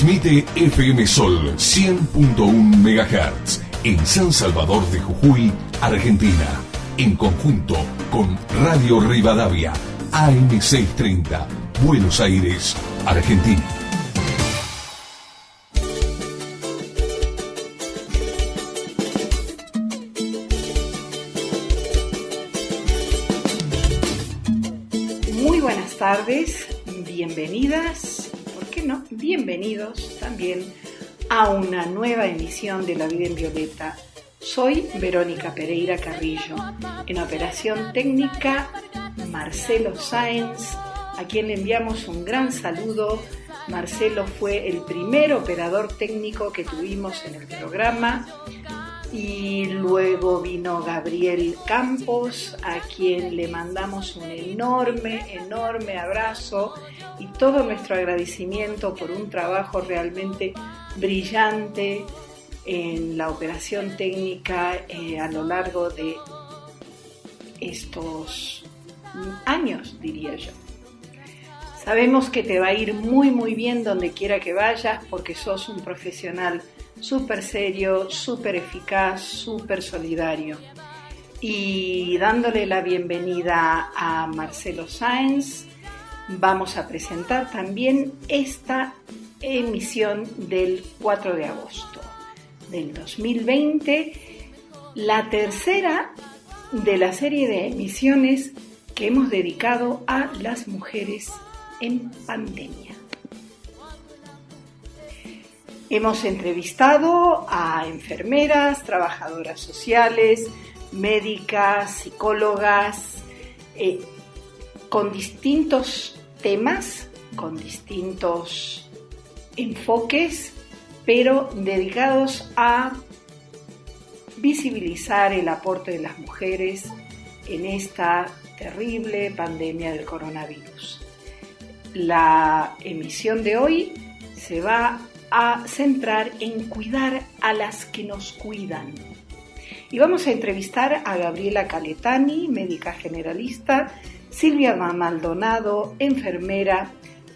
Transmite FM Sol 100.1 MHz en San Salvador de Jujuy, Argentina, en conjunto con Radio Rivadavia, AM 630, Buenos Aires, Argentina. Muy buenas tardes, bienvenidas, ¿por qué no? Bienvenidos también a una nueva emisión de La Vida en Violeta. Soy Verónica Pereira Carrillo, en operación técnica Marcelo Sáenz, a quien le enviamos un gran saludo. Marcelo fue el primer operador técnico que tuvimos en el programa y luego vino Gabriel Campos, a quien le mandamos un enorme abrazo y todo nuestro agradecimiento por un trabajo realmente brillante en la operación técnica a lo largo de estos años, diría yo. Sabemos que te va a ir muy bien donde quiera que vayas porque sos un profesional súper serio, súper eficaz, súper solidario. Y dándole la bienvenida a Marcelo Sáenz, vamos a presentar también esta emisión del 4 de agosto del 2020, la tercera de la serie de emisiones que hemos dedicado a las mujeres en pandemia. Hemos entrevistado a enfermeras, trabajadoras sociales, médicas, psicólogas, con distintos temas, con distintos enfoques, pero dedicados a visibilizar el aporte de las mujeres en esta terrible pandemia del coronavirus. La emisión de hoy se va a centrar en cuidar a las que nos cuidan. Y vamos a entrevistar a Gabriela Caletani, médica generalista, Silvia Maldonado, enfermera,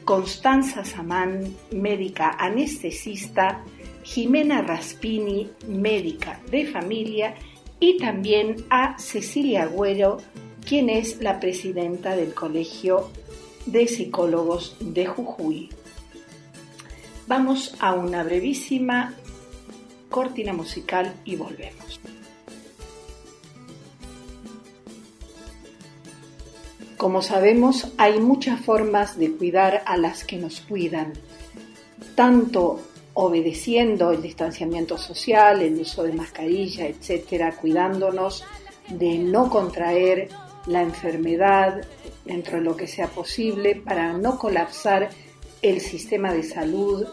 Constanza Samán, médica anestesista, Jimena Raspini, médica de familia, y también a Cecilia Agüero, quien es la presidenta del Colegio de Psicólogos de Jujuy. Vamos a una brevísima cortina musical y volvemos. Como sabemos, hay muchas formas de cuidar a las que nos cuidan, tanto obedeciendo el distanciamiento social, el uso de mascarilla, etcétera, cuidándonos de no contraer la enfermedad dentro de lo que sea posible para no colapsar el sistema de salud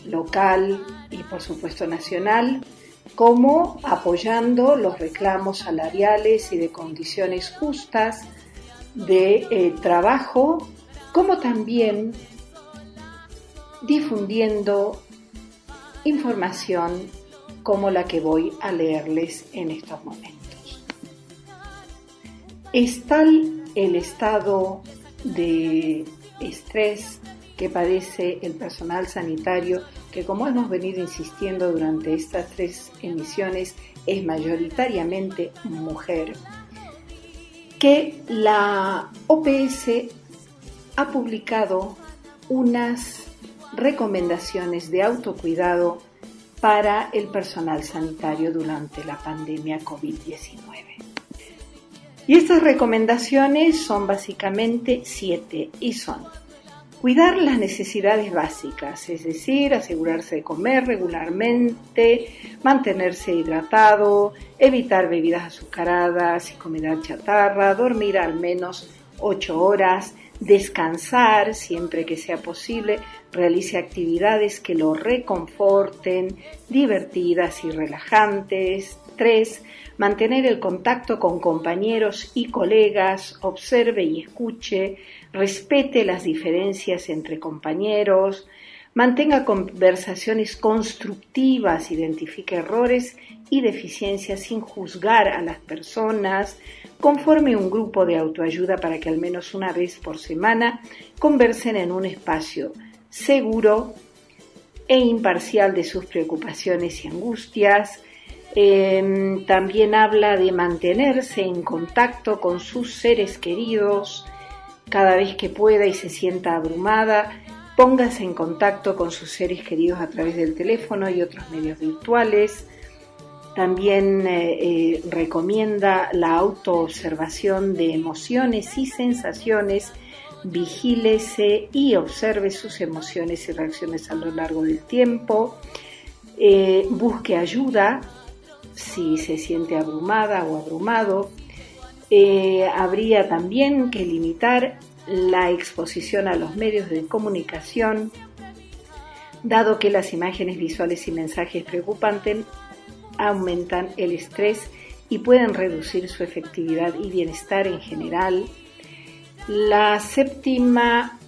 local y por supuesto nacional, como apoyando los reclamos salariales y de condiciones justas de trabajo, como también difundiendo información como la que voy a leerles en estos momentos. Es tal el estado de estrés que padece el personal sanitario, que como hemos venido insistiendo durante estas 3 emisiones, es mayoritariamente mujer, que la OPS ha publicado unas recomendaciones de autocuidado para el personal sanitario durante la pandemia COVID-19. Y estas recomendaciones son básicamente 7 y son: cuidar las necesidades básicas, es decir, asegurarse de comer regularmente, mantenerse hidratado, evitar bebidas azucaradas y comida chatarra, dormir al menos 8 horas, descansar siempre que sea posible, realice actividades que lo reconforten, divertidas y relajantes. 3. Mantener el contacto con compañeros y colegas, observe y escuche, respete las diferencias entre compañeros, mantenga conversaciones constructivas, identifique errores y deficiencias sin juzgar a las personas, conforme un grupo de autoayuda para que al menos una vez por semana conversen en un espacio seguro e imparcial de sus preocupaciones y angustias. También habla de mantenerse en contacto con sus seres queridos cada vez que pueda y se sienta abrumada. Póngase en contacto con sus seres queridos a través del teléfono y otros medios virtuales. También recomienda la autoobservación de emociones y sensaciones. Vigílese y observe sus emociones y reacciones a lo largo del tiempo. Busque ayuda si se siente abrumada o abrumado. Habría también que limitar la exposición a los medios de comunicación, dado que las imágenes visuales y mensajes preocupantes aumentan el estrés y pueden reducir su efectividad y bienestar en general. La séptima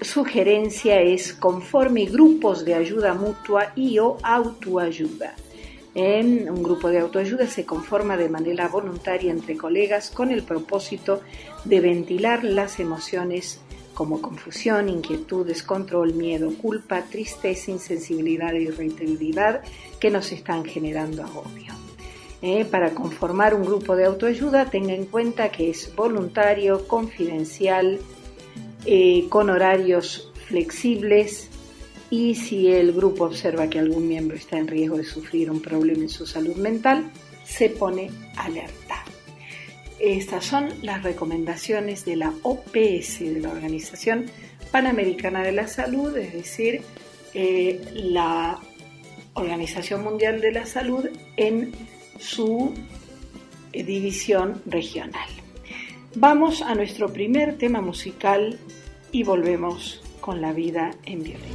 sugerencia es conforme grupos de ayuda mutua y o autoayuda. En un grupo de autoayuda se conforma de manera voluntaria entre colegas con el propósito de ventilar las emociones como confusión, inquietud, descontrol, miedo, culpa, tristeza, insensibilidad e irritabilidad que nos están generando agobio. Para conformar un grupo de autoayuda, tenga en cuenta que es voluntario, confidencial, con horarios flexibles, y si el grupo observa que algún miembro está en riesgo de sufrir un problema en su salud mental, se pone alerta. Estas son las recomendaciones de la OPS, de la Organización Panamericana de la Salud, es decir, la Organización Mundial de la Salud en su división regional. Vamos a nuestro primer tema musical y volvemos con La Vida en Violeta.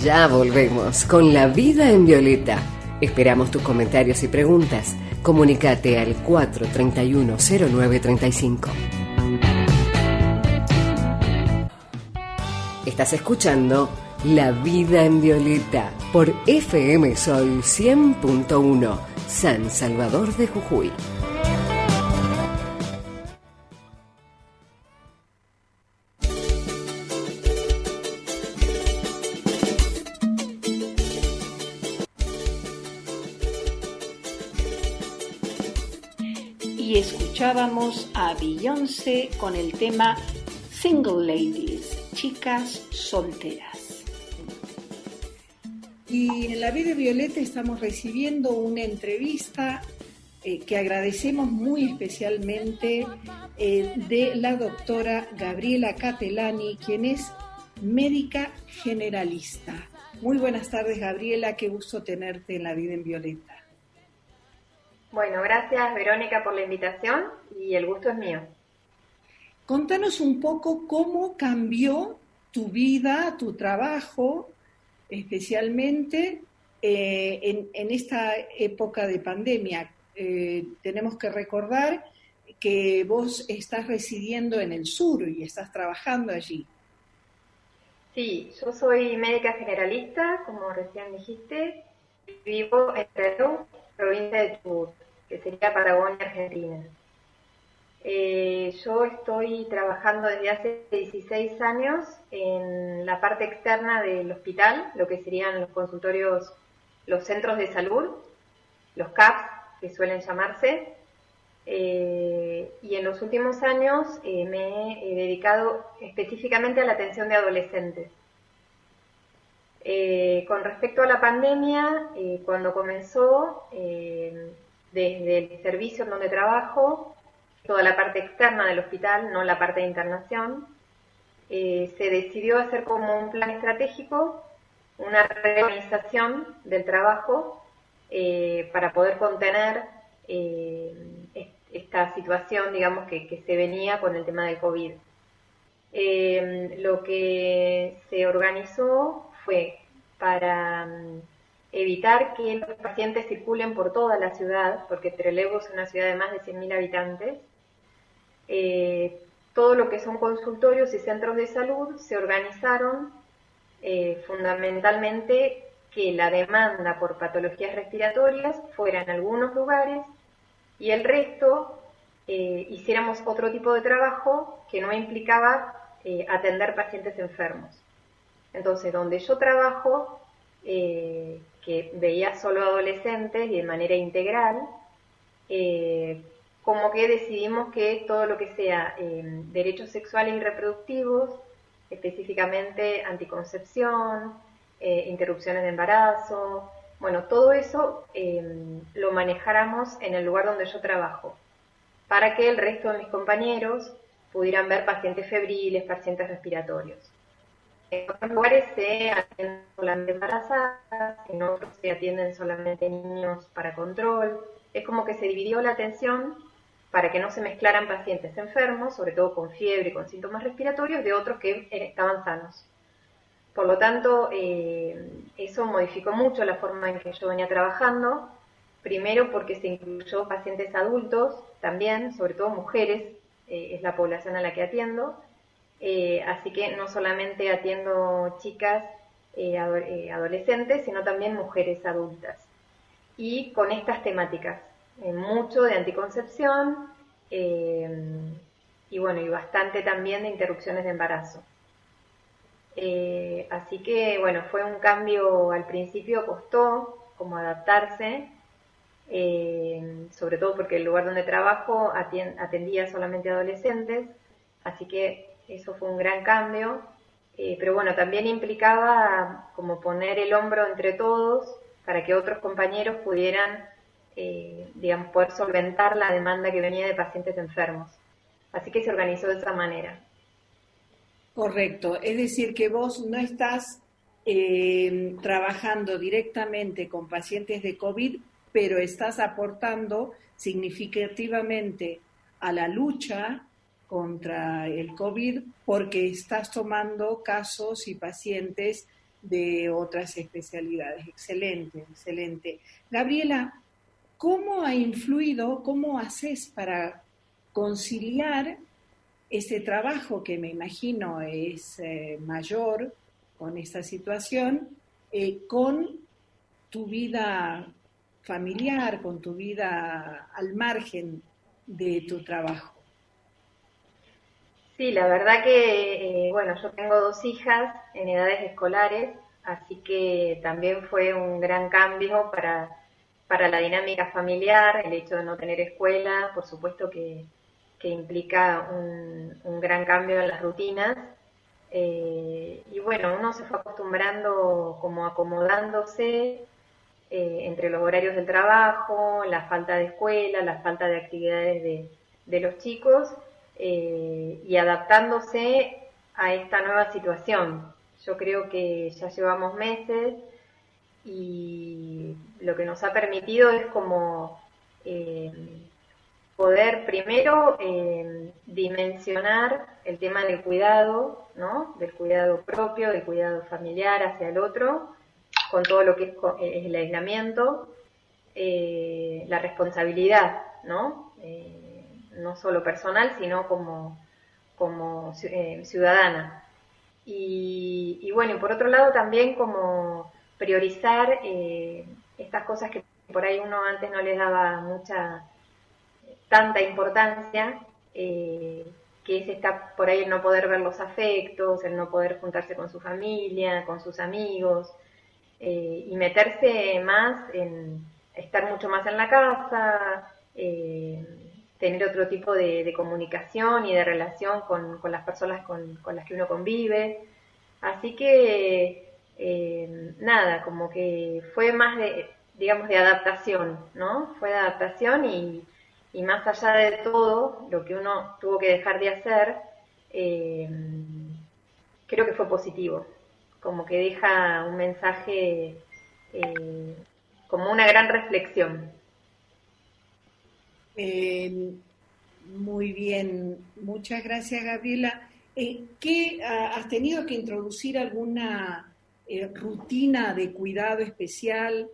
Ya volvemos con La Vida en Violeta. Esperamos tus comentarios y preguntas. Comunícate al 431-0935. Estás escuchando La Vida en Violeta por FM Sol 100.1, San Salvador de Jujuy. Y escuchábamos a Beyoncé con el tema Single Ladies, chicas solteras. Y en La Vida Violeta estamos recibiendo una entrevista que agradecemos muy especialmente de la doctora Gabriela Catelani, quien es médica generalista. Muy buenas tardes, Gabriela, qué gusto tenerte en La Vida en Violeta. Bueno, gracias Verónica por la invitación y el gusto es mío. Contanos un poco cómo cambió tu vida, tu trabajo, especialmente en esta época de pandemia. Tenemos que recordar que vos estás residiendo en el sur y estás trabajando allí. Sí, yo soy médica generalista, como recién dijiste, vivo en Perú, provincia de Chubut, que sería Patagonia, Argentina. Yo estoy trabajando desde hace 16 años en la parte externa del hospital, lo que serían los consultorios, los centros de salud, los CAPS, que suelen llamarse, y en los últimos años me he dedicado específicamente a la atención de adolescentes. Con respecto a la pandemia, cuando comenzó, desde el servicio en donde trabajo, toda la parte externa del hospital, no la parte de internación, se decidió hacer como un plan estratégico, una reorganización del trabajo para poder contener esta situación, digamos, que se venía con el tema del COVID. Lo que se organizó fue para evitar que los pacientes circulen por toda la ciudad, porque Trelew es una ciudad de más de 100.000 habitantes. Todo lo que son consultorios y centros de salud se organizaron fundamentalmente que la demanda por patologías respiratorias fuera en algunos lugares y el resto hiciéramos otro tipo de trabajo que no implicaba atender pacientes enfermos. Entonces, donde yo trabajo, que veía solo adolescentes y de manera integral, como que decidimos que todo lo que sea derechos sexuales y reproductivos, específicamente anticoncepción, interrupciones de embarazo, bueno, todo eso lo manejáramos en el lugar donde yo trabajo, para que el resto de mis compañeros pudieran ver pacientes febriles, pacientes respiratorios. En otros lugares se atienden solamente embarazadas, en otros se atienden solamente niños para control. Es como que se dividió la atención para que no se mezclaran pacientes enfermos, sobre todo con fiebre y con síntomas respiratorios, de otros que estaban sanos. Por lo tanto, eso modificó mucho la forma en que yo venía trabajando, primero porque se incluyó pacientes adultos también, sobre todo mujeres, es la población a la que atiendo, así que no solamente atiendo chicas adolescentes, sino también mujeres adultas. Y con estas temáticas, mucho de anticoncepción y bueno, y bastante también de interrupciones de embarazo. Así que bueno, fue un cambio, al principio costó como adaptarse, sobre todo porque el lugar donde trabajo atendía solamente adolescentes, así que eso fue un gran cambio, pero bueno, también implicaba como poner el hombro entre todos para que otros compañeros pudieran, digamos, poder solventar la demanda que venía de pacientes enfermos. Así que se organizó de esa manera. Correcto, es decir, que vos no estás trabajando directamente con pacientes de COVID, pero estás aportando significativamente a la lucha contra el COVID porque estás tomando casos y pacientes de otras especialidades. Excelente, excelente. Gabriela, ¿cómo ha influido, cómo haces para conciliar este trabajo que me imagino es mayor con esta situación, con tu vida familiar, con tu vida al margen de tu trabajo? Sí, la verdad que, bueno, yo tengo 2 hijas en edades escolares, así que también fue un gran cambio para la dinámica familiar, el hecho de no tener escuela, por supuesto que implica un gran cambio en las rutinas. Y bueno, uno se fue acostumbrando, como acomodándose entre los horarios del trabajo, la falta de escuela, la falta de actividades de los chicos, y adaptándose a esta nueva situación. Yo creo que ya llevamos meses y lo que nos ha permitido es como poder primero dimensionar el tema del cuidado, ¿no? Del cuidado propio, del cuidado familiar hacia el otro, con todo lo que es el aislamiento, la responsabilidad, ¿no? No solo personal, sino como ciudadana. Y bueno, y por otro lado también como priorizar estas cosas que por ahí uno antes no les daba tanta importancia, que es por ahí el no poder ver los afectos, el no poder juntarse con su familia, con sus amigos, y meterse más en estar mucho más en la casa, tener otro tipo de comunicación y de relación con las personas con las que uno convive. Así que, nada, como que fue más digamos, de adaptación, ¿no? Fue de adaptación y más allá de todo, lo que uno tuvo que dejar de hacer, creo que fue positivo, como que deja un mensaje, como una gran reflexión. Muy bien, muchas gracias, Gabriela. ¿Has tenido que introducir alguna rutina de cuidado especial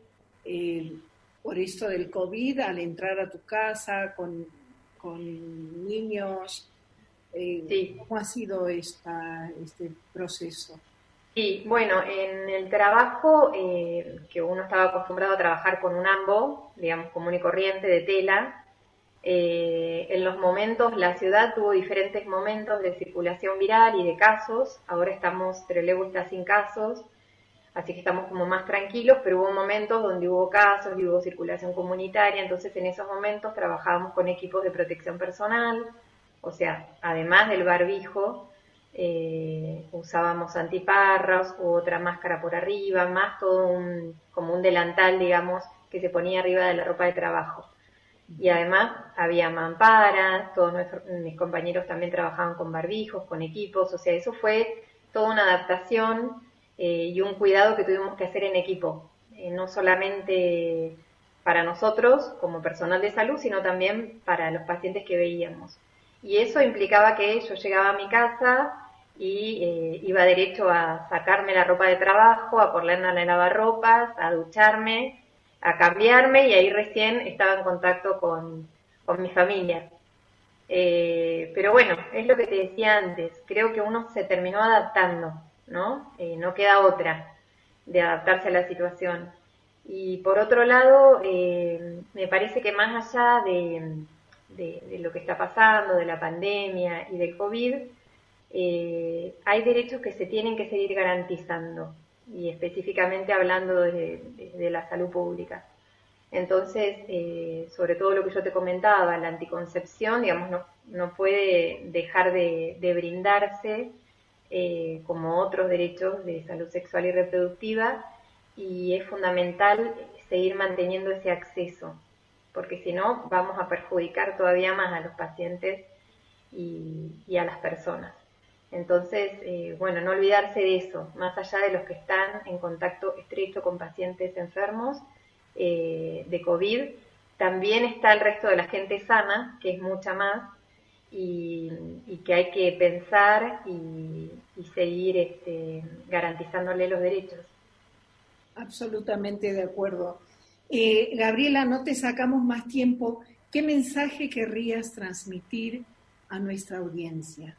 por esto del COVID al entrar a tu casa con niños? Sí. ¿Cómo ha sido este proceso? Sí, bueno, en el trabajo, que uno estaba acostumbrado a trabajar con un ambo, digamos, común y corriente de tela, En los momentos, la ciudad tuvo diferentes momentos de circulación viral y de casos. Ahora Trelew está sin casos, así que estamos como más tranquilos, pero hubo momentos donde hubo casos y hubo circulación comunitaria. Entonces en esos momentos trabajábamos con equipos de protección personal, o sea, además del barbijo, usábamos antiparras u otra máscara por arriba, más como un delantal, digamos, que se ponía arriba de la ropa de trabajo. Y además había mamparas, mis compañeros también trabajaban con barbijos, con equipos, o sea, eso fue toda una adaptación y un cuidado que tuvimos que hacer en equipo, no solamente para nosotros como personal de salud, sino también para los pacientes que veíamos. Y eso implicaba que yo llegaba a mi casa y iba derecho a sacarme la ropa de trabajo, a ponerla en el lavarropas, a ducharme, a cambiarme, y ahí recién estaba en contacto con mi familia. Pero bueno, es lo que te decía antes, creo que uno se terminó adaptando, ¿no? No queda otra de adaptarse a la situación. Y por otro lado, me parece que más allá de lo que está pasando, de la pandemia y del COVID, hay derechos que se tienen que seguir garantizando, y específicamente hablando de la salud pública. Entonces, sobre todo lo que yo te comentaba, la anticoncepción, digamos, no puede dejar de brindarse como otros derechos de salud sexual y reproductiva, y es fundamental seguir manteniendo ese acceso, porque si no vamos a perjudicar todavía más a los pacientes y a las personas. Entonces, bueno, no olvidarse de eso, más allá de los que están en contacto estrecho con pacientes enfermos de COVID, también está el resto de la gente sana, que es mucha más, y que hay que pensar y seguir garantizándole los derechos. Absolutamente de acuerdo. Gabriela, no te sacamos más tiempo. ¿Qué mensaje querrías transmitir a nuestra audiencia?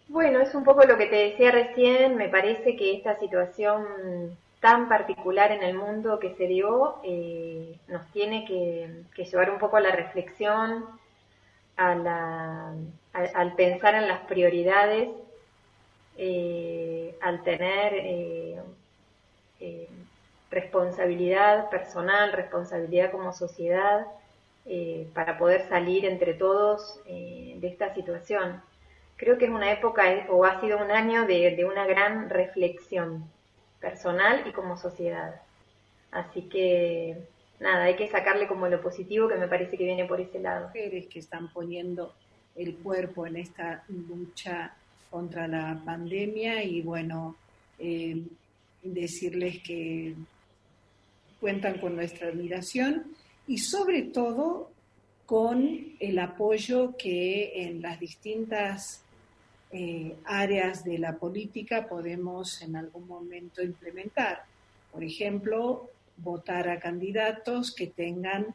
Bueno, es un poco lo que te decía recién. Me parece que esta situación tan particular en el mundo que se dio nos tiene que llevar un poco a la reflexión, al pensar en las prioridades, al tener responsabilidad personal, responsabilidad como sociedad, para poder salir entre todos de esta situación. Creo que es una época, o ha sido un año de una gran reflexión personal y como sociedad. Así que, nada, hay que sacarle como lo positivo, que me parece que viene por ese lado. Mujeres que están poniendo el cuerpo en esta lucha contra la pandemia, y bueno, decirles que cuentan con nuestra admiración y sobre todo con el apoyo que en las distintas áreas de la política podemos en algún momento implementar. Por ejemplo, votar a candidatos que tengan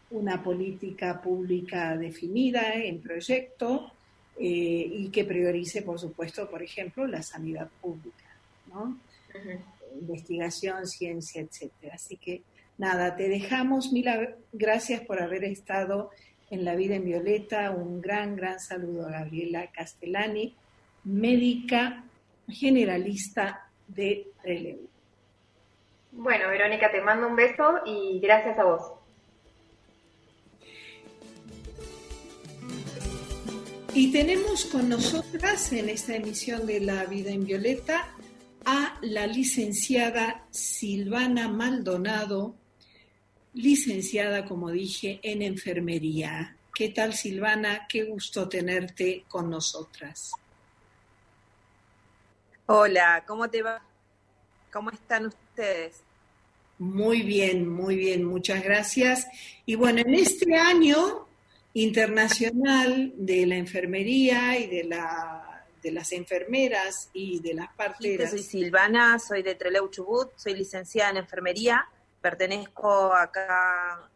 una política pública definida en proyecto y que priorice, por supuesto, por ejemplo, la sanidad pública, ¿no? Uh-huh. Investigación, ciencia, etcétera. Así que, nada, te dejamos. Mil gracias por haber estado en La Vida en Violeta. Un gran saludo a Gabriela Castellani, médica generalista de Trelew. Bueno, Verónica, te mando un beso y gracias a vos. Y tenemos con nosotras en esta emisión de La Vida en Violeta a la licenciada Silvana Maldonado, licenciada, como dije, en enfermería. ¿Qué tal, Silvana? Qué gusto tenerte con nosotras. Hola, ¿cómo te va? ¿Cómo están ustedes? Muy bien, muchas gracias. Y bueno, en este año internacional de la enfermería y de las enfermeras y de las parteras. Soy Silvana, soy de Trelew, Chubut, soy licenciada en enfermería, pertenezco acá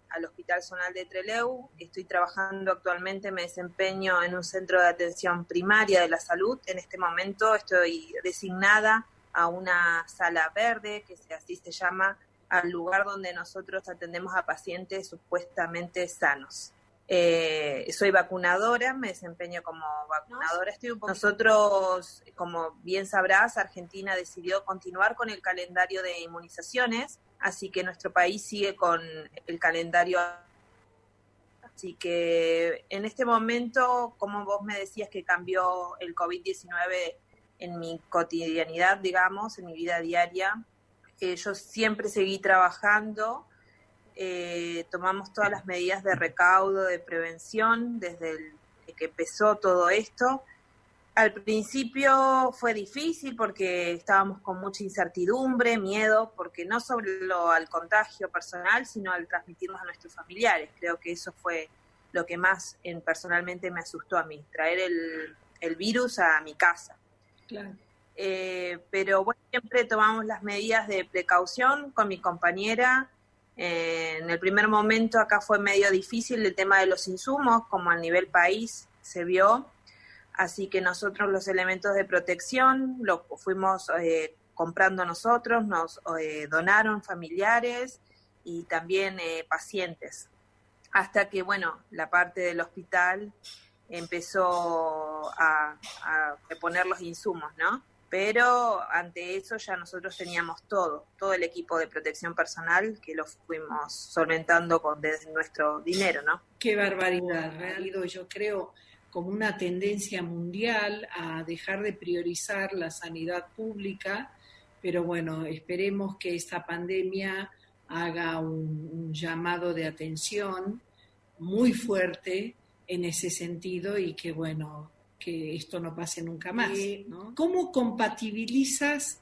al Hospital Zonal de Trelew, estoy trabajando actualmente, me desempeño en un centro de atención primaria de la salud. En este momento estoy designada a una sala verde, que así se llama, al lugar donde nosotros atendemos a pacientes supuestamente sanos. Soy vacunadora, me desempeño como vacunadora. Nosotros, como bien sabrás, Argentina decidió continuar con el calendario de inmunizaciones, así que nuestro país sigue con el calendario. Así que en este momento, como vos me decías que cambió el COVID-19 en mi cotidianidad, digamos, en mi vida diaria, yo siempre seguí trabajando. Tomamos todas las medidas de recaudo, de prevención, desde que empezó todo esto. Al principio fue difícil porque estábamos con mucha incertidumbre, miedo, porque no solo al contagio personal, sino al transmitirnos a nuestros familiares. Creo que eso fue lo que más personalmente me asustó a mí, traer el virus a mi casa. Claro. Pero bueno, siempre tomamos las medidas de precaución con mi compañera. En el primer momento acá fue medio difícil el tema de los insumos, como a nivel país se vio, así que nosotros los elementos de protección los fuimos comprando nosotros, nos donaron familiares y también pacientes, hasta que, bueno, la parte del hospital empezó a reponer los insumos, ¿no? Pero ante eso ya nosotros teníamos todo el equipo de protección personal que lo fuimos solventando desde nuestro dinero, ¿no? Qué barbaridad, ha habido, yo creo, como una tendencia mundial a dejar de priorizar la sanidad pública, pero bueno, esperemos que esta pandemia haga un llamado de atención muy fuerte en ese sentido y que, bueno, que esto no pase nunca más, ¿no? ¿Cómo compatibilizas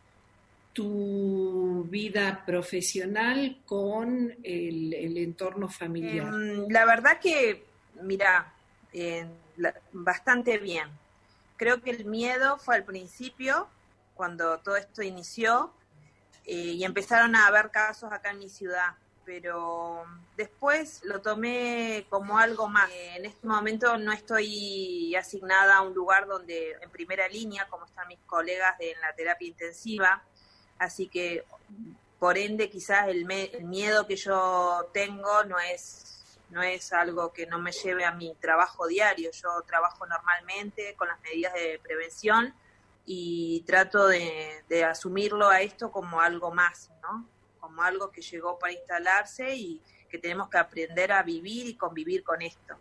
tu vida profesional con el entorno familiar? La verdad que, mira, bastante bien. Creo que el miedo fue al principio, cuando todo esto inició, y empezaron a haber casos acá en mi ciudad, pero después lo tomé como algo más. En este momento no estoy asignada a un lugar donde en primera línea, como están mis colegas en la terapia intensiva, así que por ende quizás el miedo que yo tengo no es algo que no me lleve a mi trabajo diario. Yo trabajo normalmente con las medidas de prevención y trato de asumirlo a esto como algo más, ¿no? Como algo que llegó para instalarse y que tenemos que aprender a vivir y convivir con esto.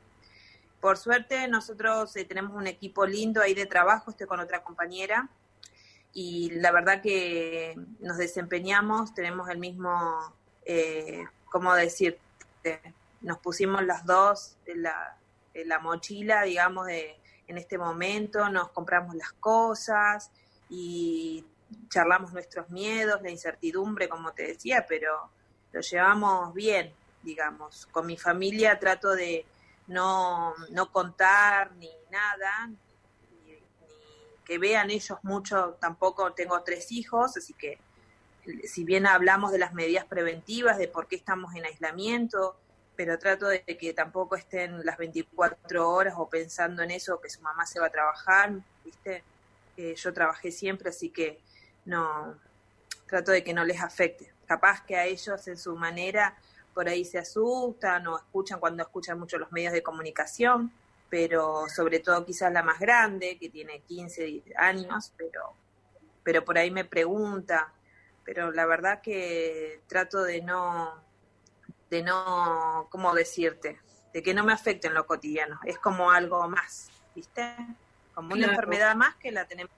Por suerte nosotros tenemos un equipo lindo ahí de trabajo, estoy con otra compañera y la verdad que nos desempeñamos, tenemos el mismo, ¿cómo decir? Nos pusimos las dos en la mochila, digamos, en este momento, nos compramos las cosas y charlamos nuestros miedos, la incertidumbre, como te decía, pero lo llevamos bien, digamos. Con mi familia trato de no contar ni nada, ni que vean ellos mucho, tampoco tengo 3 hijos, así que si bien hablamos de las medidas preventivas, de por qué estamos en aislamiento, pero trato de que tampoco estén las 24 horas o pensando en eso, que su mamá se va a trabajar, ¿viste? Yo trabajé siempre, así que no, trato de que no les afecte. Capaz que a ellos en su manera por ahí se asustan o escuchan cuando escuchan mucho los medios de comunicación, pero sobre todo quizás la más grande, que tiene 15 años, pero por ahí me pregunta, pero la verdad que trato de no, ¿cómo decirte? De que no me afecte en lo cotidiano, es como algo más, ¿viste? Como una enfermedad más que la tenemos.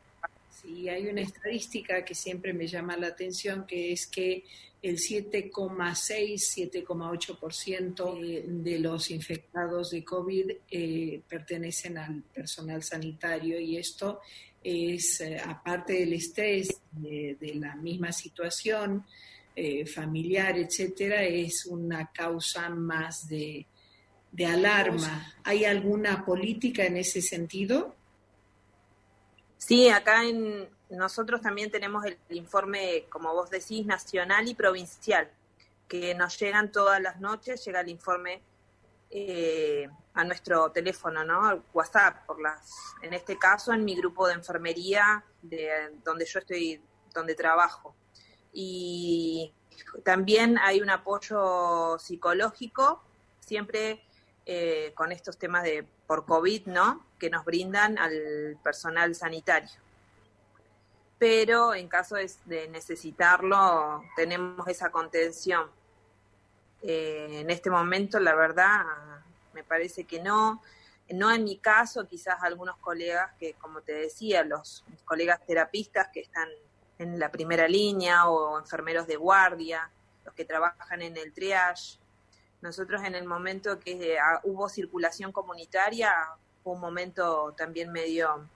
Sí, hay una estadística que siempre me llama la atención, que es que el 7,6-7,8% de los infectados de COVID pertenecen al personal sanitario, y esto es, aparte del estrés de la misma situación familiar, etcétera, es una causa más de alarma. ¿Hay alguna política en ese sentido? Sí, acá nosotros también tenemos el informe, como vos decís, nacional y provincial, que nos llegan todas las noches, llega el informe a nuestro teléfono, ¿no? Al WhatsApp, en este caso en mi grupo de enfermería, donde yo estoy, donde trabajo. Y también hay un apoyo psicológico, siempre con estos temas por COVID, ¿no?, que nos brindan al personal sanitario. Pero en caso de necesitarlo, tenemos esa contención. En este momento, la verdad, me parece que no en mi caso, quizás algunos colegas que, como te decía, mis colegas terapistas que están en la primera línea, o enfermeros de guardia, los que trabajan en el triage. Nosotros, en el momento que hubo circulación comunitaria, fue un momento también medio,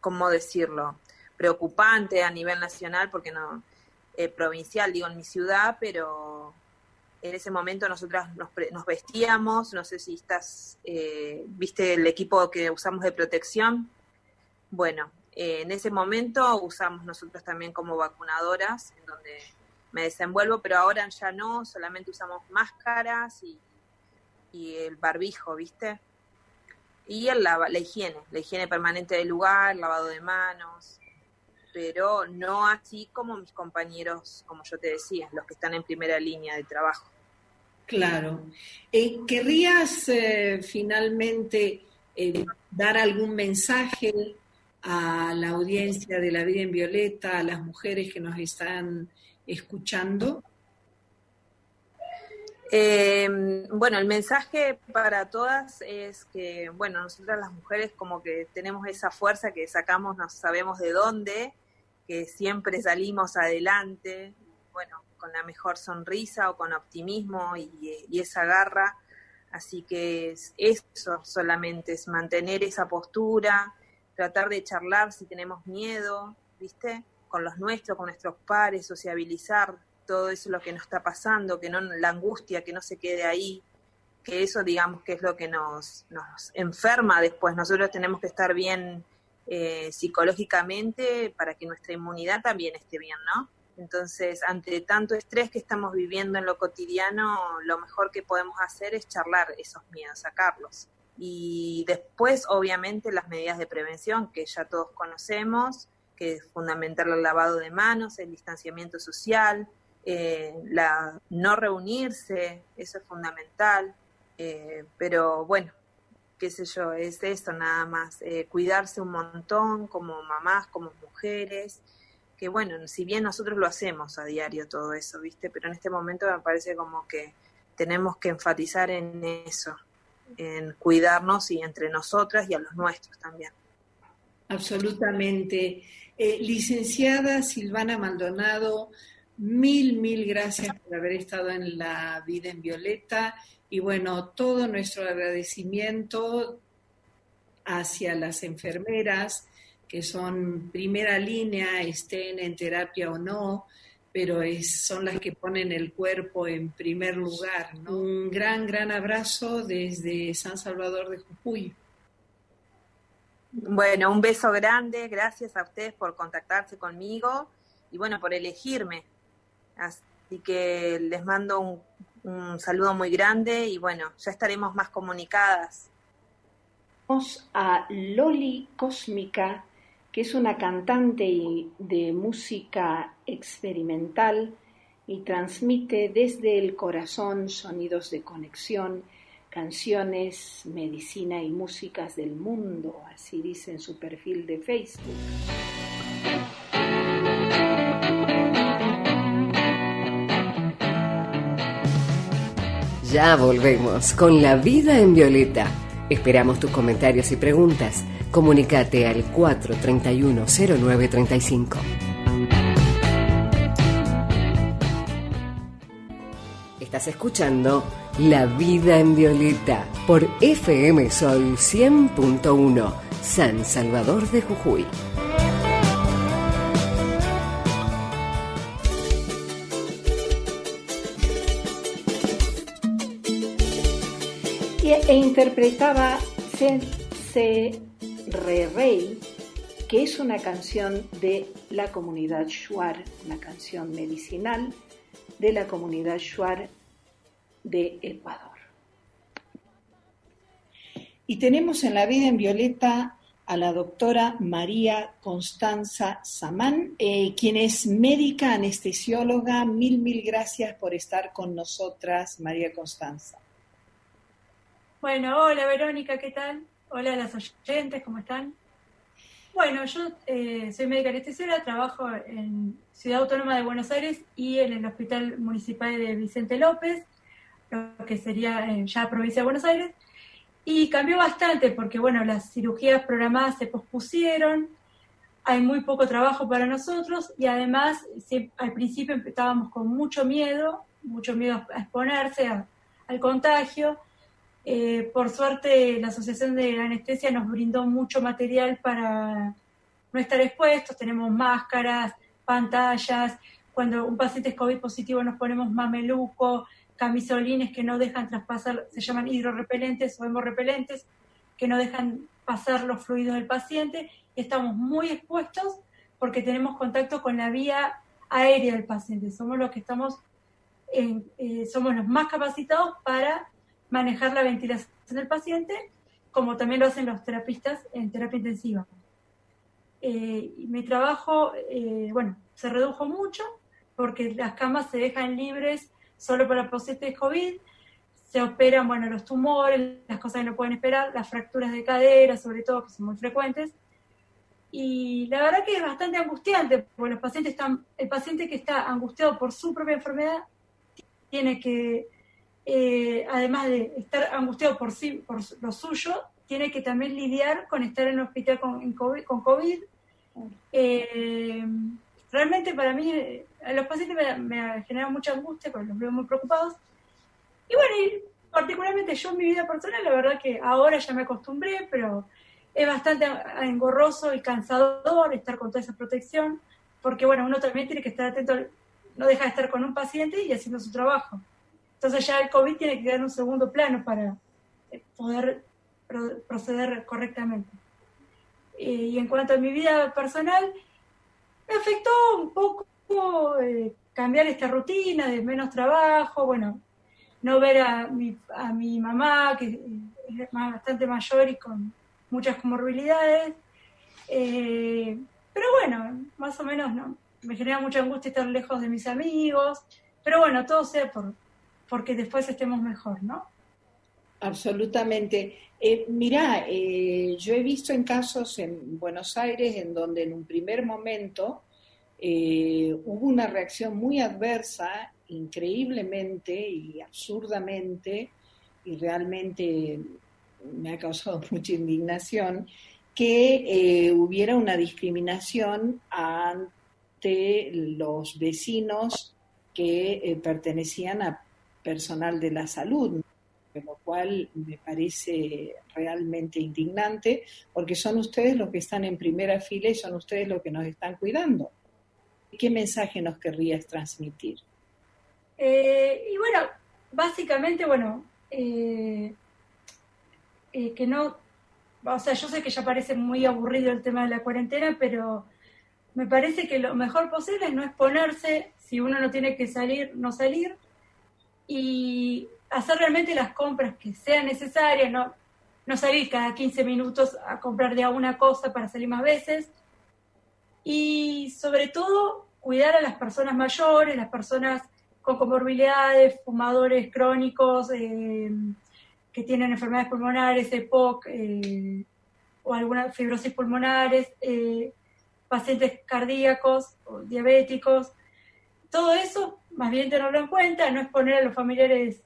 ¿cómo decirlo?, preocupante a nivel nacional, porque no provincial, digo, en mi ciudad, pero en ese momento nosotras nos vestíamos, no sé si viste el equipo que usamos de protección. Bueno, en ese momento usamos nosotros también como vacunadoras, en donde me desenvuelvo, pero ahora ya no, solamente usamos máscaras y el barbijo, ¿viste? Y la higiene permanente del lugar, lavado de manos, pero no así como mis compañeros, como yo te decía, los que están en primera línea de trabajo. Claro. ¿Querrías finalmente dar algún mensaje a la audiencia de La Vida en Violeta, a las mujeres que nos están escuchando? Bueno, el mensaje para todas es que, bueno, nosotras las mujeres como que tenemos esa fuerza que sacamos, no sabemos de dónde, que siempre salimos adelante, bueno, con la mejor sonrisa o con optimismo y esa garra. Así que eso solamente es mantener esa postura, tratar de charlar si tenemos miedo, ¿viste?, con los nuestros, con nuestros pares, sociabilizar todo eso lo que nos está pasando, que no la angustia, que no se quede ahí, que eso, digamos, que es lo que nos enferma después. Nosotros tenemos que estar bien psicológicamente para que nuestra inmunidad también esté bien, ¿no? Entonces, ante tanto estrés que estamos viviendo en lo cotidiano, lo mejor que podemos hacer es charlar esos miedos, sacarlos. Y después, obviamente, las medidas de prevención que ya todos conocemos, que es fundamental el lavado de manos, el distanciamiento social, no reunirse, eso es fundamental. Pero bueno, qué sé yo, es eso nada más, cuidarse un montón como mamás, como mujeres, que bueno, si bien nosotros lo hacemos a diario todo eso, ¿viste? Pero en este momento me parece como que tenemos que enfatizar en eso, en cuidarnos y entre nosotras y a los nuestros también. Absolutamente. Licenciada Silvana Maldonado, mil gracias por haber estado en La Vida en Violeta, y bueno, todo nuestro agradecimiento hacia las enfermeras que son primera línea, estén en terapia o no, pero son las que ponen el cuerpo en primer lugar, ¿no? Un gran abrazo desde San Salvador de Jujuy. Bueno, un beso grande, gracias a ustedes por contactarse conmigo y bueno, por elegirme. Así que les mando un saludo muy grande y bueno, ya estaremos más comunicadas. Vamos a Loli Cósmica, que es una cantante de música experimental y transmite desde el corazón sonidos de conexión, canciones, medicina y músicas del mundo, así dice en su perfil de Facebook. Ya volvemos con La Vida en Violeta. Esperamos tus comentarios y preguntas. Comunícate al 431-0935. Estás escuchando La Vida en Violeta por FM Sol 100.1, San Salvador de Jujuy. E interpretaba Se Re, que es una canción de la comunidad Shuar, una canción medicinal de la comunidad Shuar de Ecuador. Y tenemos en La Vida en Violeta a la doctora María Constanza Samán, quien es médica anestesióloga. Mil gracias por estar con nosotras, María Constanza. Bueno, hola Verónica, ¿qué tal? Hola a las oyentes, ¿cómo están? Bueno, yo soy médica anestesióloga, trabajo en Ciudad Autónoma de Buenos Aires y en el Hospital Municipal de Vicente López, lo que sería ya provincia de Buenos Aires, y cambió bastante porque, bueno, las cirugías programadas se pospusieron, hay muy poco trabajo para nosotros y además al principio estábamos con mucho miedo a exponerse al contagio. Por suerte la Asociación de Anestesia nos brindó mucho material para no estar expuestos, tenemos máscaras, pantallas, cuando un paciente es COVID positivo nos ponemos mameluco, camisolines que no dejan traspasar, se llaman hidrorrepelentes o hemorrepelentes, que no dejan pasar los fluidos del paciente, y estamos muy expuestos porque tenemos contacto con la vía aérea del paciente, somos los que estamos somos los más capacitados para manejar la ventilación del paciente, como también lo hacen los terapistas en terapia intensiva. Mi trabajo, se redujo mucho porque las camas se dejan libres solo para pacientes COVID, se operan, los tumores, las cosas que no pueden esperar, las fracturas de cadera, sobre todo, que son muy frecuentes. Y la verdad que es bastante angustiante, porque el paciente que está angustiado por su propia enfermedad tiene que, además de estar angustiado por lo suyo, tiene que también lidiar con estar en el hospital con COVID. Realmente para mí, a los pacientes me genera mucha angustia porque los veo muy preocupados. Y particularmente yo en mi vida personal, la verdad que ahora ya me acostumbré, pero es bastante engorroso y cansador estar con toda esa protección, porque uno también tiene que estar atento, no deja de estar con un paciente y haciendo su trabajo. Entonces ya el COVID tiene que quedar en un segundo plano para poder proceder correctamente. Y en cuanto a mi vida personal, me afectó un poco cambiar esta rutina de menos trabajo, no ver a mi mamá, que es bastante mayor y con muchas comorbilidades. Pero más o menos no, me genera mucha angustia estar lejos de mis amigos, pero todo sea porque después estemos mejor, ¿no? Absolutamente. Mirá, yo he visto en casos en Buenos Aires en donde en un primer momento hubo una reacción muy adversa, increíblemente y absurdamente, y realmente me ha causado mucha indignación, que hubiera una discriminación ante los vecinos que pertenecían a personal de la salud, lo cual me parece realmente indignante, porque son ustedes los que están en primera fila y son ustedes los que nos están cuidando. ¿Qué mensaje nos querrías transmitir? Básicamente, que no, yo sé que ya parece muy aburrido el tema de la cuarentena, pero me parece que lo mejor posible es no exponerse, si uno no tiene que salir, no salir, y hacer realmente las compras que sean necesarias, no salir cada 15 minutos a comprar de alguna cosa para salir más veces, y sobre todo cuidar a las personas mayores, las personas con comorbilidades, fumadores crónicos, que tienen enfermedades pulmonares, EPOC, o algunas fibrosis pulmonares, pacientes cardíacos o diabéticos. Todo eso, más bien tenerlo en cuenta, no exponer a los familiares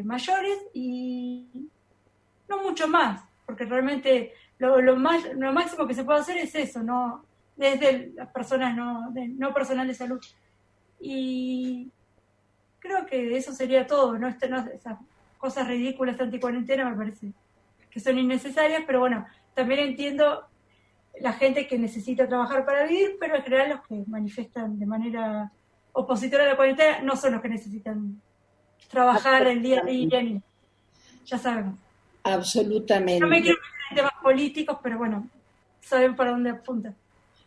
mayores y no mucho más, porque realmente lo máximo que se puede hacer es eso, no desde las personas no personal de salud. Y creo que eso sería todo, esas cosas ridículas anti-cuarentena me parece que son innecesarias, pero también entiendo la gente que necesita trabajar para vivir, pero en general los que manifiestan de manera opositora a la cuarentena no son los que necesitan trabajar el día a día, ya sabemos. Absolutamente. No me quiero meter en temas políticos, pero saben para dónde apunta.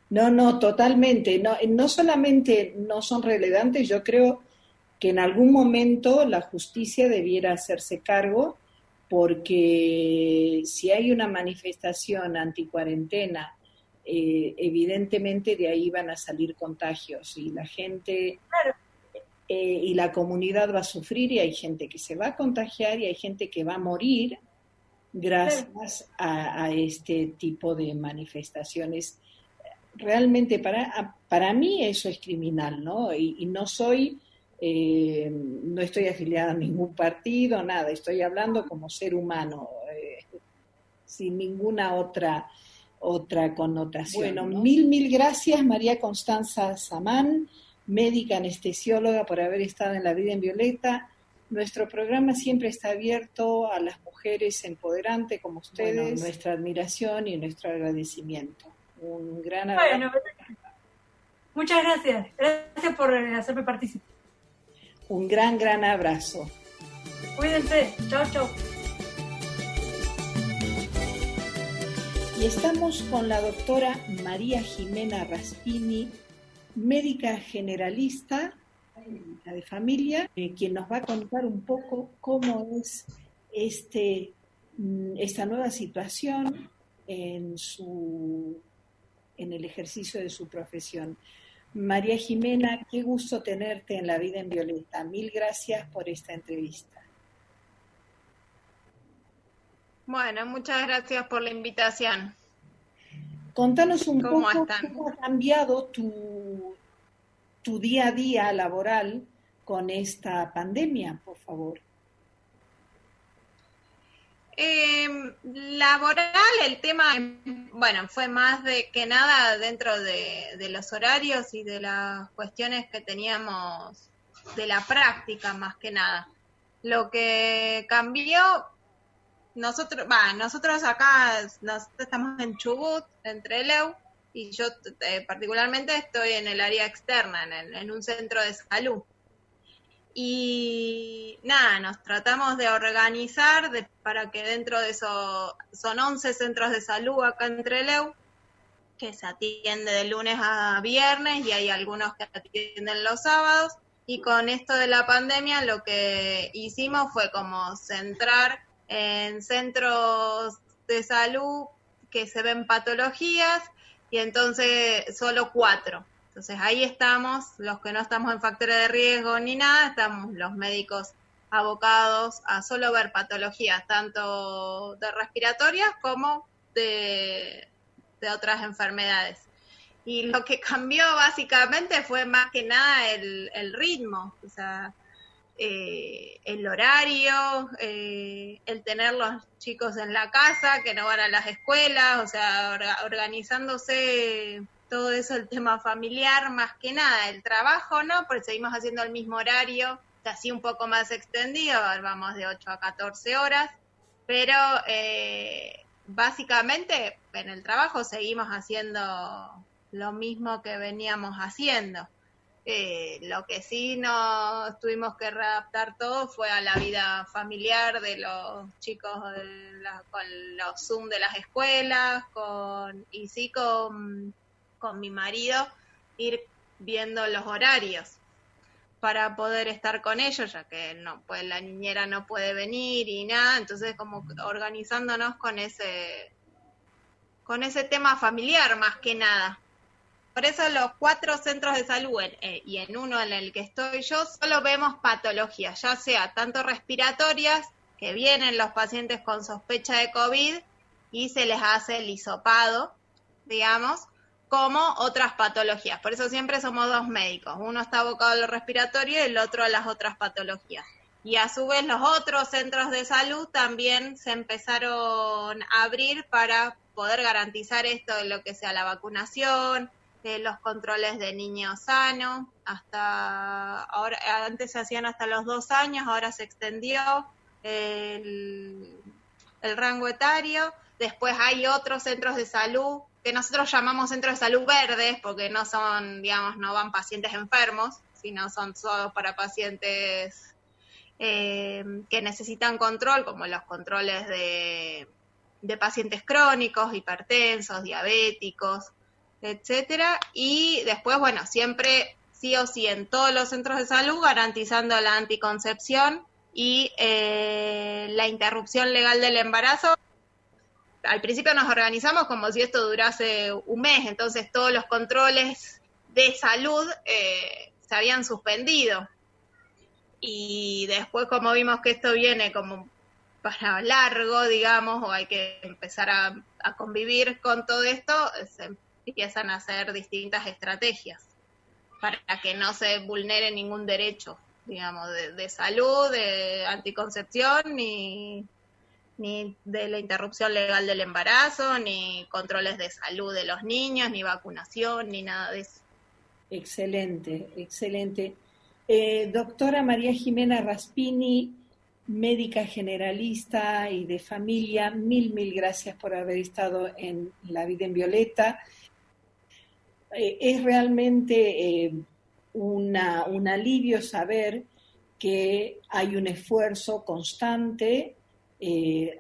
No, totalmente. No solamente no son relevantes, yo creo que en algún momento la justicia debiera hacerse cargo porque si hay una manifestación anticuarentena, evidentemente de ahí van a salir contagios y la gente y la comunidad va a sufrir y hay gente que se va a contagiar y hay gente que va a morir gracias a este tipo de manifestaciones. Realmente para mí eso es criminal, ¿no? Y no soy, no estoy afiliada a ningún partido, nada, estoy hablando como ser humano, sin ninguna otra connotación. Bueno, ¿no? Mil gracias, María Constanza Samán, médica anestesióloga, por haber estado en La Vida en Violeta. Nuestro programa siempre está abierto a las mujeres empoderantes como ustedes. Bueno, nuestra admiración y nuestro agradecimiento. Un gran abrazo. Bueno, muchas gracias. Gracias por hacerme participar. Un gran abrazo. Cuídense. Chao, chao. Y estamos con la doctora María Jimena Raspini, médica generalista de familia, quien nos va a contar un poco cómo es esta nueva situación en el ejercicio de su profesión. María Jimena, qué gusto tenerte en La Vida en Violeta. Mil gracias por esta entrevista. Bueno, muchas gracias por la invitación. Contanos un poco cómo ha cambiado tu día a día laboral con esta pandemia, por favor. Laboral, el tema, bueno, fue más de que nada dentro de los horarios y de las cuestiones que teníamos de la práctica, más que nada. Lo que cambió, nosotros acá estamos en Chubut, en Trelew, y yo particularmente estoy en el área externa, en un centro de salud. Y nada, nos tratamos de organizar para que dentro de eso, son 11 centros de salud acá en Trelew, que se atiende de lunes a viernes y hay algunos que atienden los sábados. Y con esto de la pandemia lo que hicimos fue como centrar en centros de salud que se ven patologías y entonces solo 4. Entonces ahí estamos, los que no estamos en factores de riesgo ni nada, estamos los médicos abocados a solo ver patologías, tanto de respiratorias como de otras enfermedades. Y lo que cambió básicamente fue más que nada el ritmo, o sea, el horario, el tener los chicos en la casa, que no van a las escuelas, o sea, organizándose todo eso, el tema familiar, más que nada. El trabajo no, porque seguimos haciendo el mismo horario, así un poco más extendido, vamos de 8 a 14 horas, pero básicamente en el trabajo seguimos haciendo lo mismo que veníamos haciendo. Lo que sí nos tuvimos que readaptar todo fue a la vida familiar de los chicos con los Zoom de las escuelas, con mi marido, ir viendo los horarios para poder estar con ellos, ya que la niñera no puede venir y nada, entonces como organizándonos con ese tema familiar más que nada. Por eso los 4 centros de salud y en uno en el que estoy yo, solo vemos patologías, ya sea tanto respiratorias, que vienen los pacientes con sospecha de COVID y se les hace el hisopado, digamos, como otras patologías. Por eso siempre somos 2 médicos. Uno está abocado a lo respiratorio y el otro a las otras patologías. Y a su vez los otros centros de salud también se empezaron a abrir para poder garantizar esto de lo que sea la vacunación, los controles de niños sanos, hasta ahora, antes se hacían hasta los 2 años, ahora se extendió el rango etario. Después hay otros centros de salud que nosotros llamamos centros de salud verdes, porque no son, digamos, no van pacientes enfermos, sino son solo para pacientes que necesitan control, como los controles de pacientes crónicos, hipertensos, diabéticos, etcétera. Y después, bueno, siempre sí o sí en todos los centros de salud garantizando la anticoncepción y la la interrupción legal del embarazo, al principio nos organizamos como si esto durase un mes, entonces todos los controles de salud se habían suspendido. Y después, como vimos que esto viene como para largo, digamos, o hay que empezar a convivir con todo esto, se empiezan a hacer distintas estrategias para que no se vulnere ningún derecho, digamos, de salud, de anticoncepción, ni de la interrupción legal del embarazo, ni controles de salud de los niños, ni vacunación, ni nada de eso. Excelente, excelente. Doctora María Jimena Raspini, médica generalista y de familia, mil gracias por haber estado en La Vida en Violeta. Es realmente un alivio saber que hay un esfuerzo constante,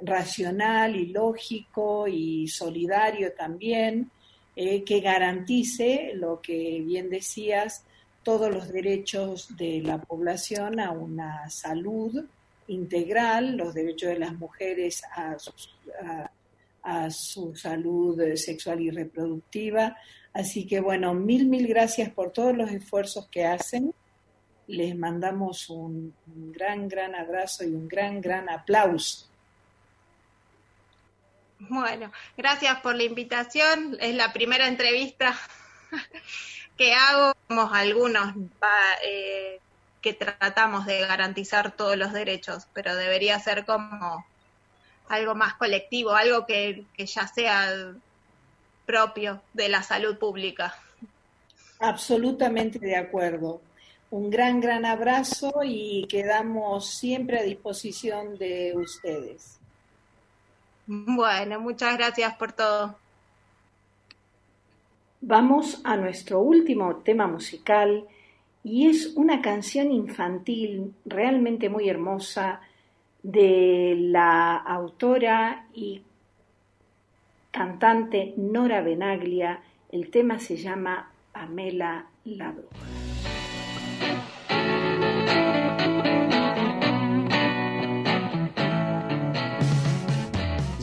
racional y lógico y solidario también, que garantice lo que bien decías, todos los derechos de la población a una salud integral, los derechos de las mujeres a su salud sexual y reproductiva. Así que bueno, mil gracias por todos los esfuerzos que hacen. Les mandamos un gran abrazo y un gran aplauso. Bueno, gracias por la invitación. Es la primera entrevista que hago. Somos algunos que tratamos de garantizar todos los derechos, pero debería ser como algo más colectivo, algo que ya sea propio de la salud pública. Absolutamente de acuerdo. Un gran abrazo y quedamos siempre a disposición de ustedes. Bueno, muchas gracias por todo. Vamos a nuestro último tema musical y es una canción infantil realmente muy hermosa de la autora y cantante Nora Benaglia. El tema se llama Pamela la Bruja.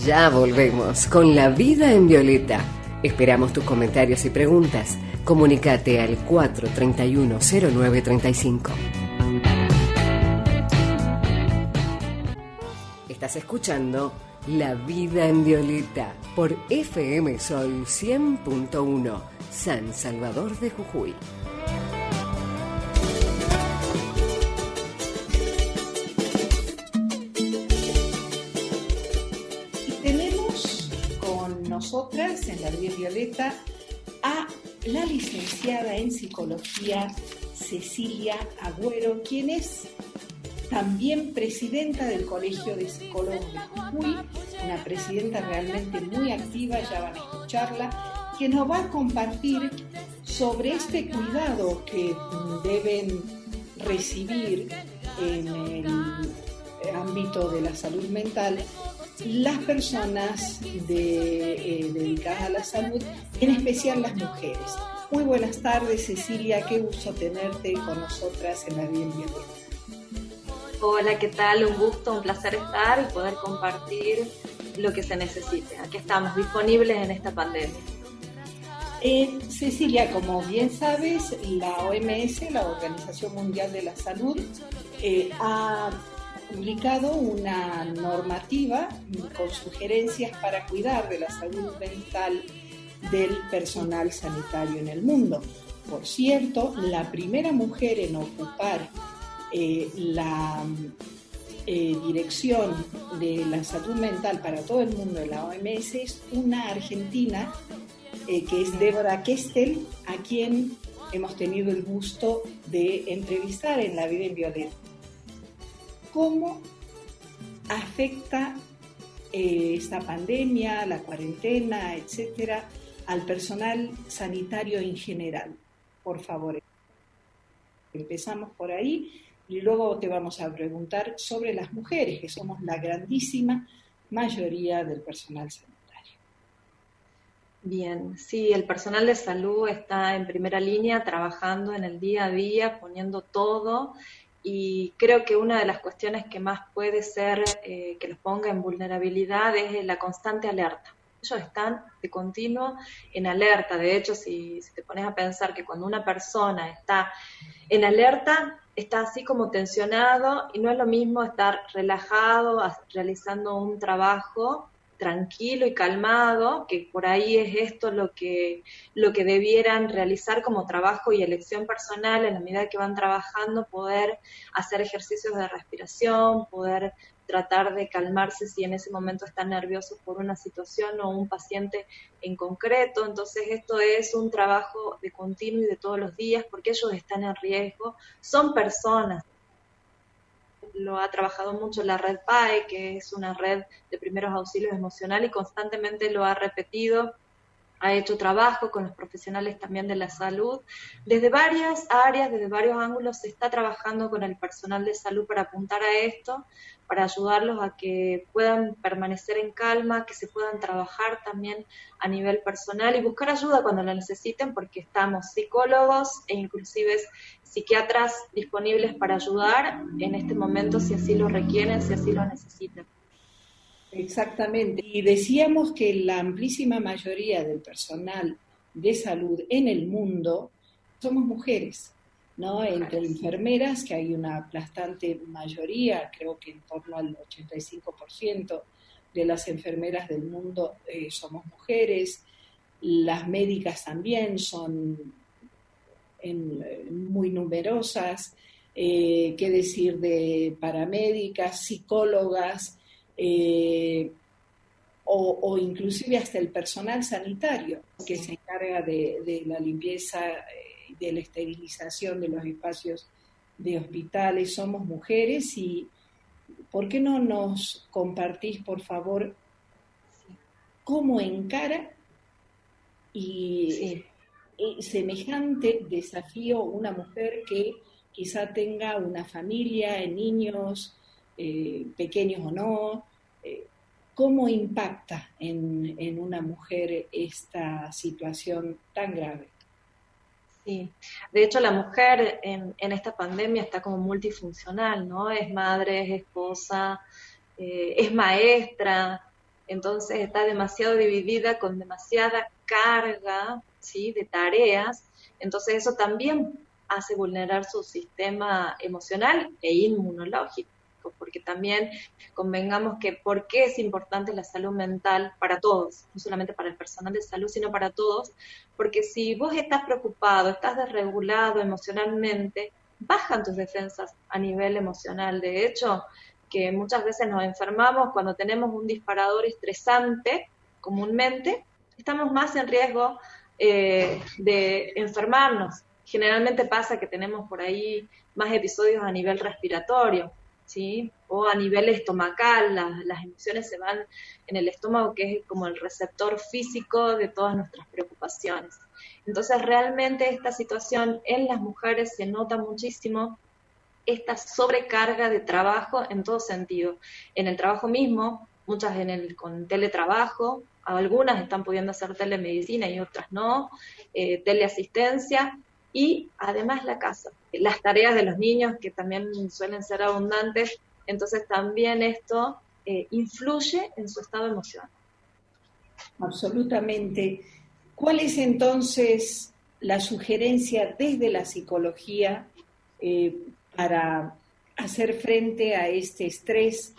Ya volvemos con La Vida en Violeta. Esperamos tus comentarios y preguntas. Comunicate al 431-0935. Estás escuchando La Vida en Violeta por FM Sol 100.1, San Salvador de Jujuy. Nosotras en La Vida en Violeta a la licenciada en psicología Cecilia Agüero, quien es también presidenta del Colegio de Psicólogos de Jujuy, una presidenta realmente muy activa, ya van a escucharla, que nos va a compartir sobre este cuidado que deben recibir en el ámbito de la salud mental las personas dedicadas a la salud, en especial las mujeres. Muy buenas tardes, Cecilia, qué gusto tenerte con nosotras en La Vida en Violeta. Hola, ¿qué tal? Un gusto, un placer estar y poder compartir lo que se necesite. Aquí estamos, disponibles en esta pandemia. Cecilia, como bien sabes, la OMS, la Organización Mundial de la Salud, ha publicado una normativa con sugerencias para cuidar de la salud mental del personal sanitario en el mundo. Por cierto, la primera mujer en ocupar la dirección de la salud mental para todo el mundo de la OMS es una argentina que es Débora Kestel, a quien hemos tenido el gusto de entrevistar en La Vida en Violeta. ¿Cómo afecta esta pandemia, la cuarentena, etcétera, al personal sanitario en general? Por favor, empezamos por ahí y luego te vamos a preguntar sobre las mujeres, que somos la grandísima mayoría del personal sanitario. Bien, sí, el personal de salud está en primera línea trabajando en el día a día, poniendo todo y creo que una de las cuestiones que más puede ser que los ponga en vulnerabilidad es la constante alerta. Ellos están de continuo en alerta. De hecho, si te pones a pensar que cuando una persona está en alerta, está así como tensionado, y no es lo mismo estar relajado, realizando un trabajo tranquilo y calmado, que por ahí es esto lo que debieran realizar como trabajo y elección personal en la medida que van trabajando, poder hacer ejercicios de respiración, poder tratar de calmarse si en ese momento están nerviosos por una situación o un paciente en concreto. Entonces esto es un trabajo de continuo y de todos los días, porque ellos están en riesgo, son personas. Lo ha trabajado mucho la red PAE, que es una red de primeros auxilios emocionales, y constantemente lo ha repetido. Ha hecho trabajo con los profesionales también de la salud. Desde varias áreas, desde varios ángulos, se está trabajando con el personal de salud para apuntar a esto, para ayudarlos a que puedan permanecer en calma, que se puedan trabajar también a nivel personal y buscar ayuda cuando la necesiten, porque estamos psicólogos e inclusive psiquiatras disponibles para ayudar en este momento si así lo requieren, si así lo necesitan. Exactamente. Y decíamos que la amplísima mayoría del personal de salud en el mundo somos mujeres, ¿no? Entre enfermeras, que hay una aplastante mayoría, creo que en torno al 85% de las enfermeras del mundo somos mujeres. Las médicas también son muy numerosas. ¿Qué decir de paramédicas, psicólogas? O inclusive hasta el personal sanitario que se encarga de la limpieza y de la esterilización de los espacios de hospitales. Somos mujeres. Y ¿por qué no nos compartís, por favor, cómo encara y semejante desafío una mujer que quizá tenga una familia, niños, pequeños o no? ¿Cómo impacta en una mujer esta situación tan grave? Sí, de hecho la mujer en esta pandemia está como multifuncional, ¿no? Es madre, es esposa, es maestra, entonces está demasiado dividida con demasiada carga, ¿sí?, de tareas. Entonces eso también hace vulnerar su sistema emocional e inmunológico, porque también convengamos que por qué es importante la salud mental para todos, no solamente para el personal de salud, sino para todos, porque si vos estás preocupado, estás desregulado emocionalmente, bajan tus defensas a nivel emocional. De hecho, que muchas veces nos enfermamos cuando tenemos un disparador estresante, comúnmente, estamos más en riesgo de enfermarnos. Generalmente pasa que tenemos por ahí más episodios a nivel respiratorio, ¿sí? O a nivel estomacal, las emociones se van en el estómago, que es como el receptor físico de todas nuestras preocupaciones. Entonces realmente esta situación en las mujeres se nota muchísimo, esta sobrecarga de trabajo en todo sentido. En el trabajo mismo, muchas con teletrabajo, algunas están pudiendo hacer telemedicina y otras no, teleasistencia, y además la casa, las tareas de los niños que también suelen ser abundantes. Entonces también esto influye en su estado emocional. Absolutamente. ¿Cuál es entonces la sugerencia desde la psicología para hacer frente a este estrés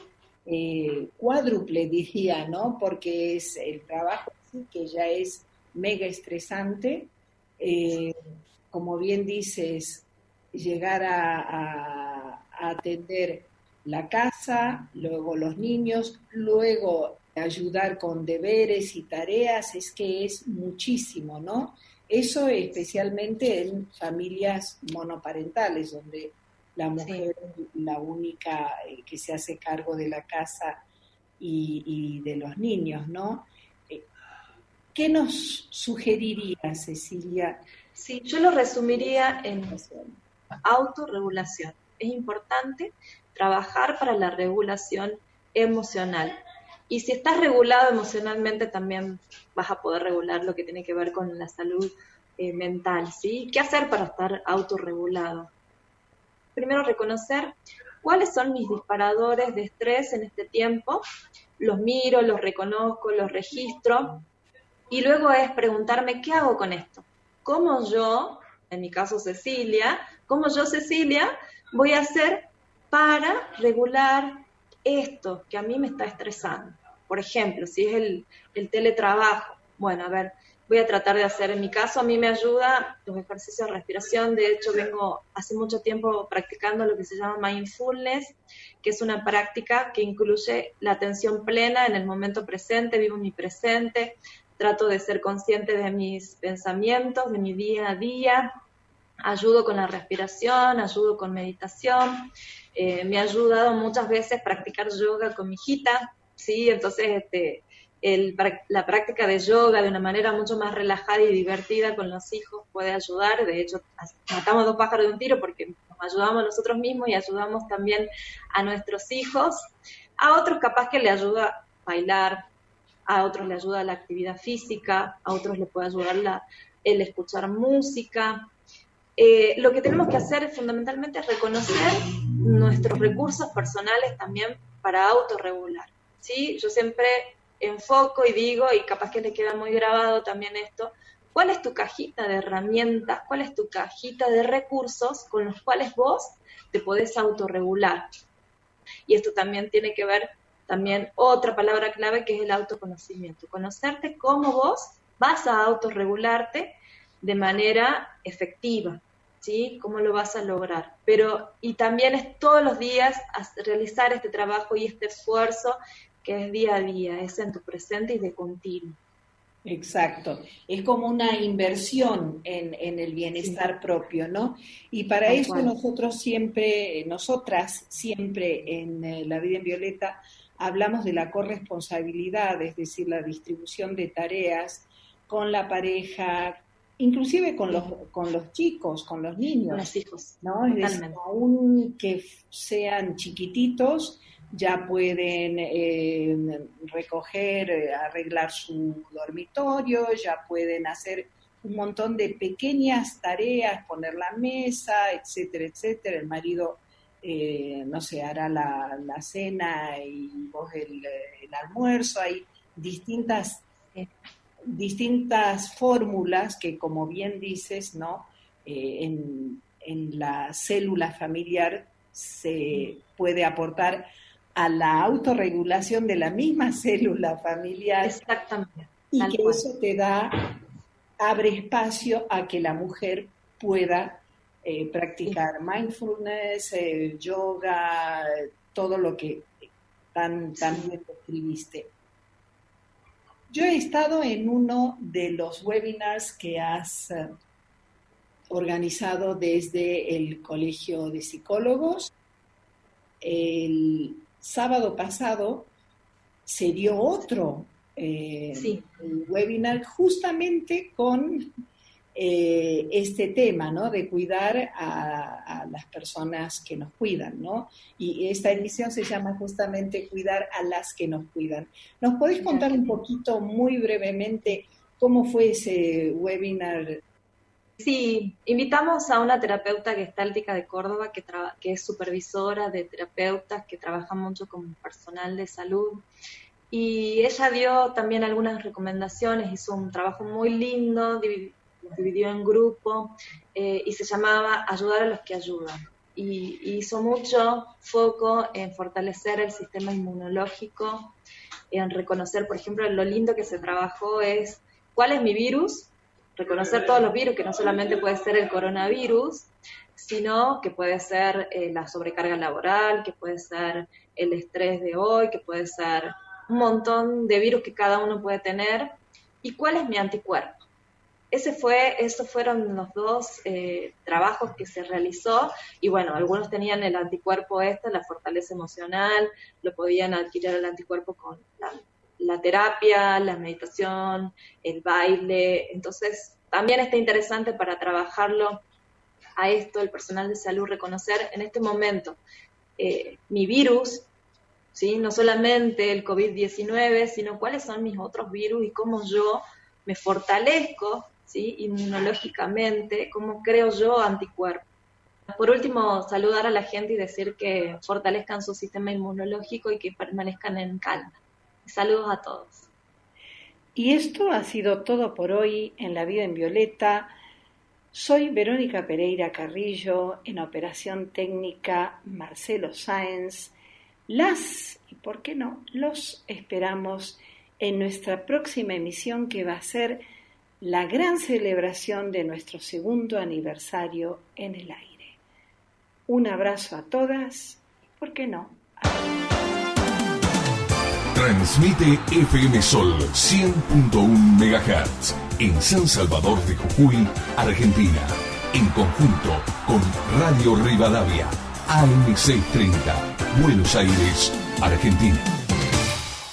cuádruple, diría, ¿no? Porque es el trabajo sí, que ya es mega estresante. Como bien dices, llegar a atender la casa, luego los niños, luego ayudar con deberes y tareas, es que es muchísimo, ¿no? Eso especialmente en familias monoparentales, donde la mujer es la única que se hace cargo de la casa y de los niños, ¿no? ¿Qué nos sugeriría, Cecilia? Sí, yo lo resumiría en autorregulación. Es importante trabajar para la regulación emocional. Y si estás regulado emocionalmente, también vas a poder regular lo que tiene que ver con la salud mental, ¿sí? ¿Qué hacer para estar autorregulado? primero reconocer cuáles son mis disparadores de estrés en este tiempo, los miro, los reconozco, los registro, y luego es preguntarme, ¿qué hago con esto? ¿Cómo yo, en mi caso Cecilia, voy a hacer para regular esto que a mí me está estresando? Por ejemplo, si es el teletrabajo, bueno, a ver, voy a tratar de hacer, en mi caso a mí me ayuda los ejercicios de respiración. De hecho vengo hace mucho tiempo practicando lo que se llama mindfulness, que es una práctica que incluye la atención plena en el momento presente, vivo mi presente, trato de ser consciente de mis pensamientos, de mi día a día, ayudo con la respiración, ayudo con meditación, me ha ayudado muchas veces practicar yoga con mi hijita, ¿sí? Entonces la práctica de yoga de una manera mucho más relajada y divertida con los hijos puede ayudar. De hecho, matamos dos pájaros de un tiro porque nos ayudamos a nosotros mismos y ayudamos también a nuestros hijos. A otros capaz que le ayuda bailar, a otros le ayuda la actividad física, a otros le puede ayudar el escuchar música. Lo que tenemos que hacer es fundamentalmente reconocer nuestros recursos personales también para autorregular, ¿sí? Yo siempre enfoco y digo, y capaz que le queda muy grabado también esto, ¿cuál es tu cajita de herramientas? ¿Cuál es tu cajita de recursos con los cuales vos te podés autorregular? Y esto también tiene que ver, también otra palabra clave, que es el autoconocimiento. Conocerte cómo vos vas a autorregularte de manera efectiva, ¿sí? ¿Cómo lo vas a lograr? Y también es todos los días realizar este trabajo y este esfuerzo que es día a día, es en tu presente y de continuo. Exacto, es como una inversión en el bienestar propio, ¿no? Y para eso nosotras siempre en La Vida en Violeta hablamos de la corresponsabilidad, es decir, la distribución de tareas con la pareja, inclusive con los chicos, con los niños. Con los hijos, ¿no? Es decir, aún que sean chiquititos, ya pueden recoger, arreglar su dormitorio, ya pueden hacer un montón de pequeñas tareas, poner la mesa, etcétera, etcétera. El marido, hará la cena y vos el almuerzo. Hay distintas fórmulas que, como bien dices, ¿no? En la célula familiar se puede aportar a la autorregulación de la misma célula familiar. Exactamente. Y que eso abre espacio a que la mujer pueda practicar mindfulness, yoga, todo lo que tan bien describiste. Yo he estado en uno de los webinars que has organizado desde el Colegio de Psicólogos. El sábado pasado se dio otro webinar justamente con este tema, ¿no? De cuidar a las personas que nos cuidan, ¿no? Y esta edición se llama justamente Cuidar a las que nos cuidan. ¿Nos podés contar un poquito, muy brevemente, cómo fue ese webinar? Sí, invitamos a una terapeuta gestáltica de Córdoba que es supervisora de terapeutas que trabaja mucho con personal de salud, y ella dio también algunas recomendaciones, hizo un trabajo muy lindo, los dividió en grupo y se llamaba Ayudar a los que ayudan, y hizo mucho foco en fortalecer el sistema inmunológico, en reconocer, por ejemplo, lo lindo que se trabajó es ¿cuál es mi virus? Reconocer todos los virus, que no solamente puede ser el coronavirus, sino que puede ser la sobrecarga laboral, que puede ser el estrés de hoy, que puede ser un montón de virus que cada uno puede tener. ¿Y cuál es mi anticuerpo? Esos fueron los dos trabajos que se realizó, y bueno, algunos tenían el anticuerpo la fortaleza emocional, lo podían adquirir el anticuerpo con la terapia, la meditación, el baile. Entonces también está interesante para trabajarlo a esto, el personal de salud, reconocer en este momento mi virus, ¿sí? No solamente el COVID-19, sino cuáles son mis otros virus y cómo yo me fortalezco, ¿sí? Inmunológicamente, cómo creo yo anticuerpos. Por último, saludar a la gente y decir que fortalezcan su sistema inmunológico y que permanezcan en calma. Saludos a todos. Y esto ha sido todo por hoy en La Vida en Violeta. Soy Verónica Pereira Carrillo, en operación técnica Marcelo Sáenz. Y por qué no, los esperamos en nuestra próxima emisión, que va a ser la gran celebración de nuestro 2º aniversario en el aire. Un abrazo a todas, ¿por qué no? Transmite FM Sol 100.1 MHz en San Salvador de Jujuy, Argentina, en conjunto con Radio Rivadavia, AM 630, Buenos Aires, Argentina.